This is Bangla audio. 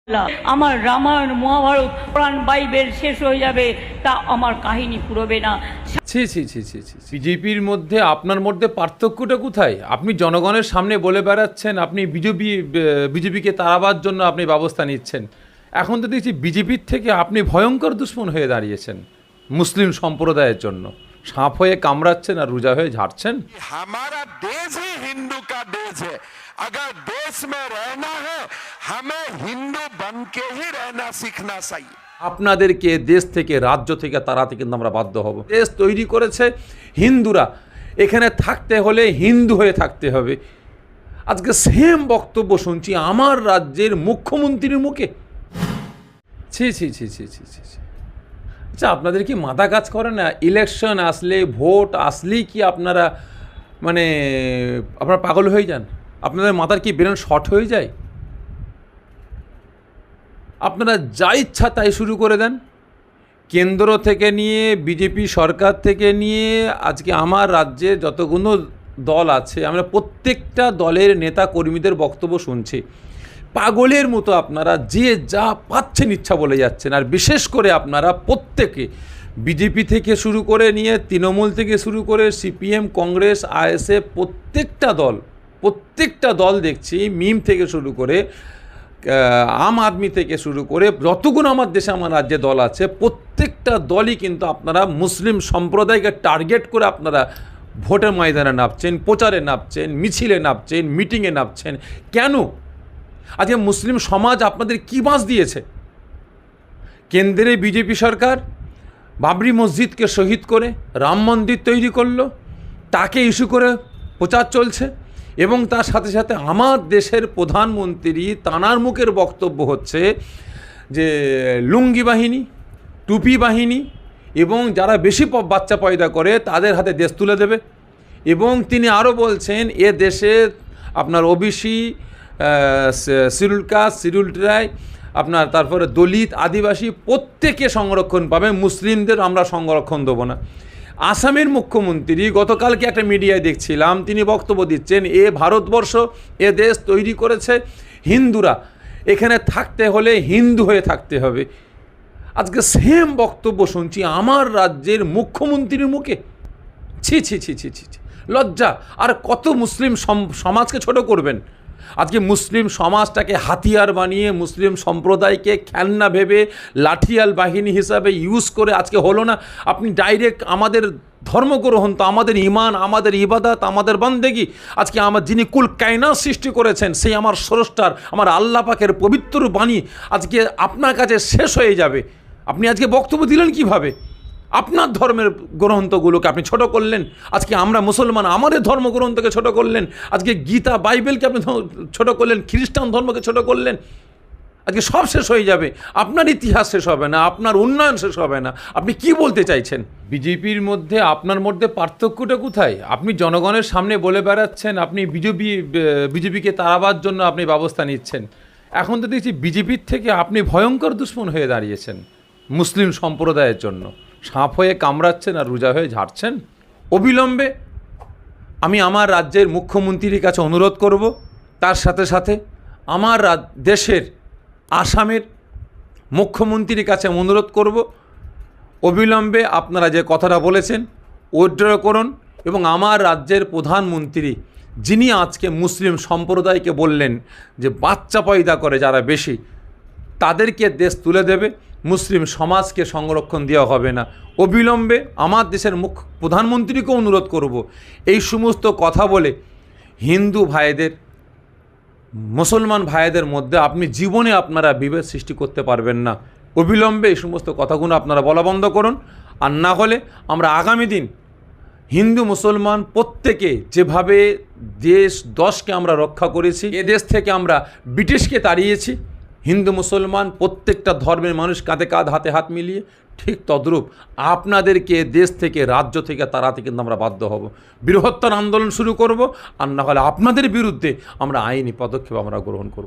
আমার রামায়ণ মহাভারত পুরাণ বাইবেল শেষ হয়ে যাবে, তা আমার কাহিনী পুরোবে না। ছি ছি ছি ছি ছি বিজেপির মধ্যে আপনার মধ্যে পার্থক্যটা কোথায়? আপনি জনগণের সামনে বলে বেড়াচ্ছেন আপনি বিজেপিকে তাড়াবার জন্য আপনি ব্যবস্থা নিচ্ছেন। এখন তো দেখছি বিজেপির থেকে আপনি ভয়ঙ্কর দুশ্মন হয়ে দাঁড়িয়েছেন মুসলিম সম্প্রদায়ের জন্য। সাপ হয়ে কামড়াচ্ছেন আর রোজা হয়ে ঝাড়ছেন। हमारा देश ही हिंदू का देश है। अगर देश में रहना है हमें हिंदू बन के ही रहना सीखना चाहिए। আপনাদেরকে দেশ থেকে রাজ্য থেকে তাড়াতে কিন্তু আমরা বাধ্য হব। দেশ তৈরি করেছে হিন্দুরা, এখানে থাকতে হলে হিন্দু হয়ে থাকতে হবে। আজকে সেম বক্তব্য শুনছি আমার রাজ্যের মুখ্যমন্ত্রীর মুখে। ছি ছি ছি ছি ছি ছি ছি। আচ্ছা, আপনাদের কি মাথা কাজ করে না? ইলেকশন আসলে, ভোট আসলেই কি আপনারা আপনারা পাগল হয়ে যান? আপনাদের মাথার কি ব্রেন শর্ট হয়ে যায়? আপনারা যা ইচ্ছা তাই শুরু করে দেন, কেন্দ্র থেকে নিয়ে বিজেপি সরকার থেকে নিয়ে আজকে আমার রাজ্যে যতগুলো দল আছে আমরা প্রত্যেকটা দলের নেতা কর্মীদের বক্তব্য শুনছি। পাগলের মতো আপনারা যে যা পাচ্ছেন ইচ্ছা বলে যাচ্ছেন। আর বিশেষ করে আপনারা প্রত্যেকে বিজেপি থেকে শুরু করে নিয়ে তৃণমূল থেকে শুরু করে সিপিএম, কংগ্রেস, আইএসএফ প্রত্যেকটা দল দেখছি, মিম থেকে শুরু করে আম আদমি থেকে শুরু করে যতগুলো আমার দেশে আমার রাজ্যে দল আছে প্রত্যেকটা দলই কিন্তু আপনারা মুসলিম সম্প্রদায়কে টার্গেট করে আপনারা ভোটের ময়দানে নামছেন, প্রচারে নামছেন, মিছিলে নামছেন, মিটিংয়ে নামছেন। কেন? আজকে মুসলিম সমাজ আপনাদের কী বাঁশ দিয়েছে? কেন্দ্রে বিজেপি সরকার বাবরি মসজিদকে শহীদ করে রাম মন্দির তৈরি করলো, তাকে ইস্যু করে প্রচার চলছে। এবং তার সাথে সাথে আমার দেশের প্রধানমন্ত্রী তানার মুখের বক্তব্য হচ্ছে যে লুঙ্গি বাহিনী, টুপি বাহিনী এবং যারা বেশি বাচ্চা পয়দা করে তাদের হাতে দেশ তুলে দেবে। এবং তিনি আরও বলছেন এ দেশে আপনার OBC, scheduled caste, scheduled tribe, আপনার তারপরে দলিত, আদিবাসী প্রত্যেকে সংরক্ষণ পাবে, মুসলিমদের আমরা সংরক্ষণ দেবো না। আসামের মুখ্যমন্ত্রী গতকালকে একটা মিডিয়ায় দেখছিলাম, তিনি বক্তব্য দিচ্ছেন এ ভারতবর্ষ, এ দেশ তৈরি করেছে হিন্দুরা, এখানে থাকতে হলে হিন্দু হয়ে থাকতে হবে। আজকে সেম বক্তব্য শুনছি আমার রাজ্যের মুখ্যমন্ত্রীর মুখে। ছি ছি ছি ছি ছি ছি, লজ্জা। আর কত মুসলিম সমাজকে ছোট করবেন? আজকে মুসলিম সমাজটাকে হাতিয়ার বানিয়ে মুসলিম সম্প্রদায়কে খেলনা ভেবে লাঠিয়াল বাহিনী হিসাবে ইউজ করে আজকে হলো না। আপনি ডাইরেক্ট আমাদের ধর্মগ্রহণ তো আমাদের ইমান, আমাদের ইবাদত, আমাদের বান্দেগি, আজকে যিনি কুল কায়নাত সৃষ্টি করেছেন সেই আমার স্রষ্টার, আমার আল্লাহ পাকের পবিত্র বাণী আজকে আপনার কাছে শেষ হয়ে যাবে। আপনি আজকে বক্তব্য দিলেন কিভাবে? আপনার ধর্মের গ্রন্থগুলোকে আপনি ছোট করলেন। আজকে আমরা মুসলমান, আমাদের ধর্মগ্রন্থকে ছোট করলেন। আজকে গীতা, বাইবেলকে আপনি ছোট করলেন, খ্রিস্টান ধর্মকে ছোট করলেন। আজকে সব শেষ হয়ে যাবে, আপনার ইতিহাস শেষ হবে না, আপনার উন্নয়ন শেষ হবে না। আপনি কি বলতে চাইছেন? বিজেপির মধ্যে আপনার মধ্যে পার্থক্যটা কোথায়? আপনি জনগণের সামনে বলে বেড়াচ্ছেন আপনি বিজেপিকে তাড়াবার জন্য আপনি ব্যবস্থা নিচ্ছেন। এখন তো দেখছি বিজেপির থেকে আপনি ভয়ঙ্কর দুশ্মন হয়ে দাঁড়িয়েছেন মুসলিম সম্প্রদায়ের জন্য। সাপ হয়ে কামড়াচ্ছেন আর রোজা হয়ে ঝাড়ছেন। অবিলম্বে আমি আমার রাজ্যের মুখ্যমন্ত্রীর কাছে অনুরোধ করব, তার সাথে সাথে আমার দেশের আসামের মুখ্যমন্ত্রীর কাছে অনুরোধ করব, অবিলম্বে আপনারা যে কথাটা বলেছেন উইথড্র করুন। এবং আমার রাজ্যের প্রধানমন্ত্রী যিনি আজকে মুসলিম সম্প্রদায়কে বললেন যে বাচ্চা পয়দা করে যারা বেশি তাদেরকে দেশ তুলে দেবে, মুসলিম সমাজকে সংরক্ষণ দেওয়া হবে না, অবিলম্বে আমার দেশের প্রধানমন্ত্রীকে অনুরোধ করব এই সমস্ত কথা বলে হিন্দু ভাইদের, মুসলমান ভাইদের মধ্যে আপনি জীবনে আপনারা বিভেদ সৃষ্টি করতে পারবেন না। অবিলম্বে এই সমস্ত কথাগুলো আপনারা বলা বন্ধ করুন। আর না হলে আমরা আগামী দিন হিন্দু মুসলমান প্রত্যেকে যেভাবে দেশকে আমরা রক্ষা করেছি, এ দেশ থেকে আমরা ব্রিটিশকে তাড়িয়েছি, হিন্দু মুসলমান প্রত্যেকটা ধর্মের মানুষ কাঁধে কাঁধ, হাতে হাত মিলিয়ে, ঠিক তদ্রূপ আপনাদেরকে দেশ থেকে রাজ্য থেকে তাড়াতে কিন্তু আমরা বাধ্য হব। বৃহত্তর আন্দোলন শুরু করব। আর না হলে আপনাদের বিরুদ্ধে আমরা আইনি পদক্ষেপ আমরা গ্রহণ করব।